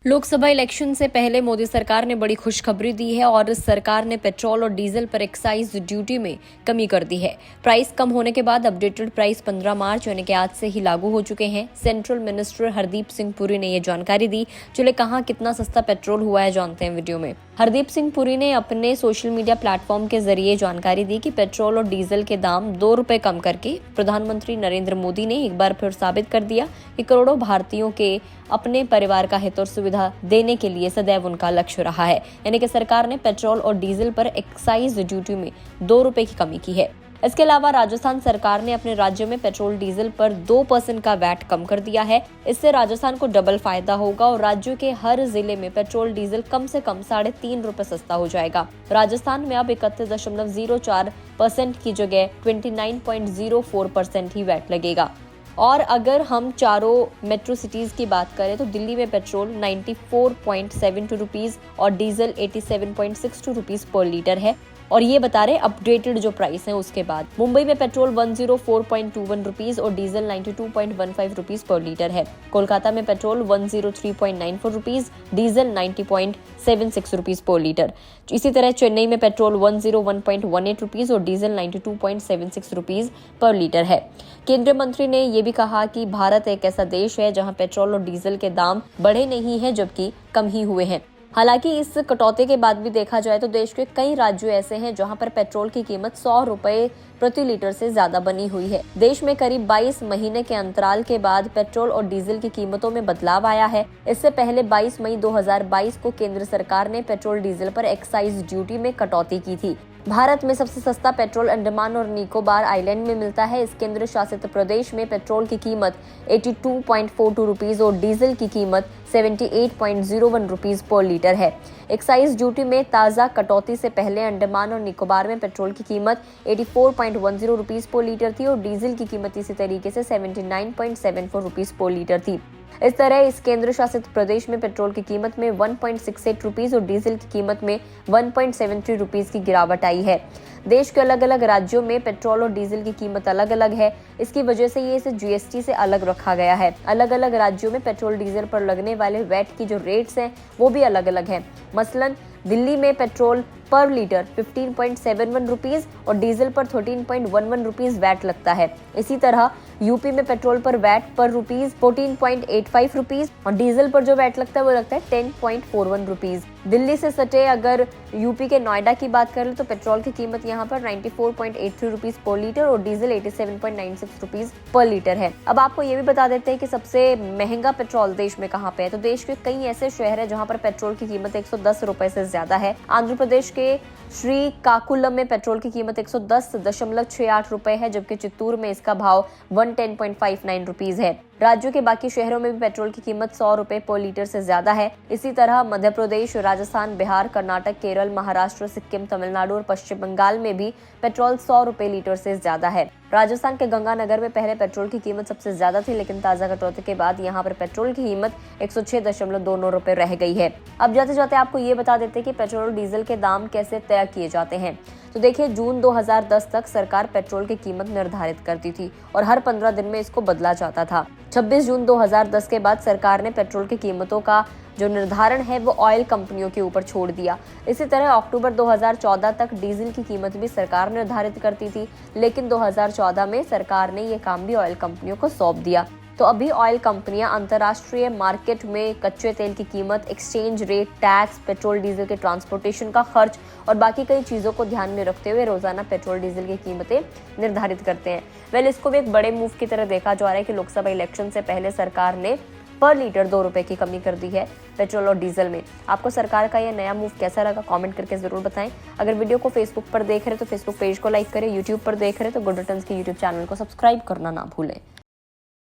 Lok Sabha election से पहले मोदी सरकार ने बड़ी खुशखबरी दी है और सरकार ने पेट्रोल और डीजल पर एक्साइज ड्यूटी में कमी कर दी है। प्राइस कम होने के बाद अपडेटेड प्राइस 15 मार्च यानी कि आज से ही लागू हो चुके हैं। सेंट्रल मिनिस्टर हरदीप सिंह पुरी ने ये जानकारी दी। चलिए कहाँ कितना सस्ता पेट्रोल हुआ है जानते हैं वीडियो में। हरदीप सिंह पुरी ने अपने सोशल मीडिया प्लेटफॉर्म के जरिए जानकारी दी कि पेट्रोल और डीजल के दाम 2 रुपए कम करके प्रधानमंत्री नरेंद्र मोदी ने एक बार फिर साबित कर दिया कि करोड़ों भारतीयों के अपने परिवार का हित और सुविधा देने के लिए सदैव उनका लक्ष्य रहा है। यानी कि सरकार ने पेट्रोल और डीजल पर एक्साइज ड्यूटी में 2 रुपए की कमी की है। इसके अलावा राजस्थान सरकार ने अपने राज्य में पेट्रोल डीजल पर 2% का वैट कम कर दिया है। इससे राजस्थान को डबल फायदा होगा और राज्य के हर जिले में पेट्रोल डीजल कम से कम 3.5 रुपए सस्ता हो जाएगा। राजस्थान में अब 31.04% की जगह 29.04% ही वैट लगेगा। और अगर हम चारों मेट्रो सिटीज की बात करें तो दिल्ली में पेट्रोल 94.72 रुपीज और डीजल 87.62 रुपीज पर लीटर है और ये बता रहे अपडेटेड जो प्राइस है उसके बाद। मुंबई में पेट्रोल 104.21 रुपीज और डीजल 92.15 रुपीज पर लीटर है। कोलकाता में petrol 103.94 rupees, diesel 90.76 rupees per litre. इसी तरह चेन्नई में पेट्रोल 101.18 रुपीज और डीजल 92.76 रुपीज पर लीटर है। केंद्रीय मंत्री ने ये भी कहा कि भारत एक ऐसा देश है जहां पेट्रोल और डीजल के दाम बढ़े नहीं हैं जबकि कम ही हुए हैं। हालांकि इस कटौती के बाद भी देखा जाए तो देश के कई राज्य ऐसे हैं जहां पर पेट्रोल की कीमत 100 रुपए प्रति लीटर से ज्यादा बनी हुई है। देश में करीब 22 महीने के अंतराल के बाद पेट्रोल और डीजल की कीमतों में बदलाव आया है। इससे पहले 22 मई 2022 को केंद्र सरकार ने पेट्रोल डीजल पर एक्साइज ड्यूटी में कटौती की थी। भारत में सबसे सस्ता पेट्रोल अंडमान और निकोबार आइलैंड में मिलता है। इस केंद्र शासित प्रदेश में पेट्रोल की कीमत 82.42 रुपीज और डीजल की कीमत 78.01 रुपीज पर लीटर है। एक्साइज ड्यूटी में ताज़ा कटौती से पहले अंडमान और निकोबार में पेट्रोल की कीमत 84.10 रुपीज पर लीटर थी और डीजल की कीमत इसी तरीके से 79.74 रुपीज पर लीटर थी। इस तरह इस केंद्र शासित प्रदेश में पेट्रोल की कीमत में 1.68 रुपीज और डीजल की कीमत में 1.73 रुपीज की गिरावट आई है। देश के अलग अलग राज्यों में पेट्रोल और डीजल की कीमत अलग अलग है। इसकी वजह से ये इसे जीएसटी से अलग रखा गया है। अलग अलग राज्यों में पेट्रोल डीजल पर लगने वाले वैट की जो रेट्स हैं वो भी अलग अलग हैं। मसलन दिल्ली में पेट्रोल पर लीटर 15.71 रुपीज और डीजल पर 13.11 रुपीज वैट लगता है। इसी तरह यूपी में पेट्रोल पर वैट पर रुपीज 14.85 रुपीज और डीजल पर जो वैट लगता है वो लगता है 10.41 रुपीज। दिल्ली से सटे अगर यूपी के नोएडा की बात करें तो पेट्रोल की कीमत यहाँ पर 94.83 रुपीज पर लीटर और डीजल 87.96 रुपीज पर लीटर है। अब आपको ये भी बता देते हैं कि सबसे महंगा पेट्रोल देश में कहाँ पे है। तो देश के कई ऐसे शहर है जहाँ पर पेट्रोल की कीमत 110 रुपए से ज्यादा है। आंध्र प्रदेश के श्रीकाकुलम में पेट्रोल की कीमत 110.68 रुपए है जबकि चित्तूर में इसका भाव 110.59 रुपीज है। राज्यों के बाकी शहरों में भी पेट्रोल की कीमत 100 रुपए पर लीटर से ज्यादा है। इसी तरह मध्य प्रदेश, राजस्थान, बिहार, कर्नाटक, केरल, महाराष्ट्र, सिक्किम, तमिलनाडु और पश्चिम बंगाल में भी पेट्रोल 100 रुपए लीटर से ज्यादा है। राजस्थान के गंगानगर में पहले पेट्रोल की कीमत सबसे ज्यादा थी लेकिन ताजा कटौती के बाद यहाँ पर पेट्रोल की कीमत 106.2 रुपए रह गई है। अब जाते जाते आपको ये बता देते हैं कि पेट्रोल और डीजल के दाम कैसे तय किए जाते हैं। तो देखिए, जून 2010 तक सरकार पेट्रोल की कीमत निर्धारित करती थी और हर 15 दिन में इसको बदला जाता था। 26 जून 2010 के बाद सरकार ने पेट्रोल की कीमतों का जो निर्धारण है वो ऑयल कंपनियों के ऊपर छोड़ दिया। इसी तरह अक्टूबर 2014 तक डीजल की कीमत भी सरकार निर्धारित करती थी लेकिन 2014 में सरकार ने ये काम भी ऑयल कंपनियों को सौंप दिया। तो अभी ऑयल कंपनियां अंतर्राष्ट्रीय मार्केट में कच्चे तेल की कीमत, exchange rate, tax, petrol diesel के ट्रांसपोर्टेशन का खर्च और बाकी कई चीजों को ध्यान में रखते हुए रोजाना पेट्रोल डीजल की कीमतें निर्धारित करते हैं। इसको भी एक बड़े मूव की तरह देखा जा रहा है कि लोकसभा इलेक्शन से पहले सरकार ने पर लीटर 2 रुपए की कमी कर दी है पेट्रोल और डीजल में। आपको सरकार का यह नया मूव कैसा लगा कमेंट करके जरूर बताएं। अगर वीडियो को फेसबुक पर देख रहे तो फेसबुक पेज को लाइक करें, यूट्यूब पर देख रहे तो गुड रिटर्न्स के यूट्यूब चैनल को सब्सक्राइब करना ना भूलें।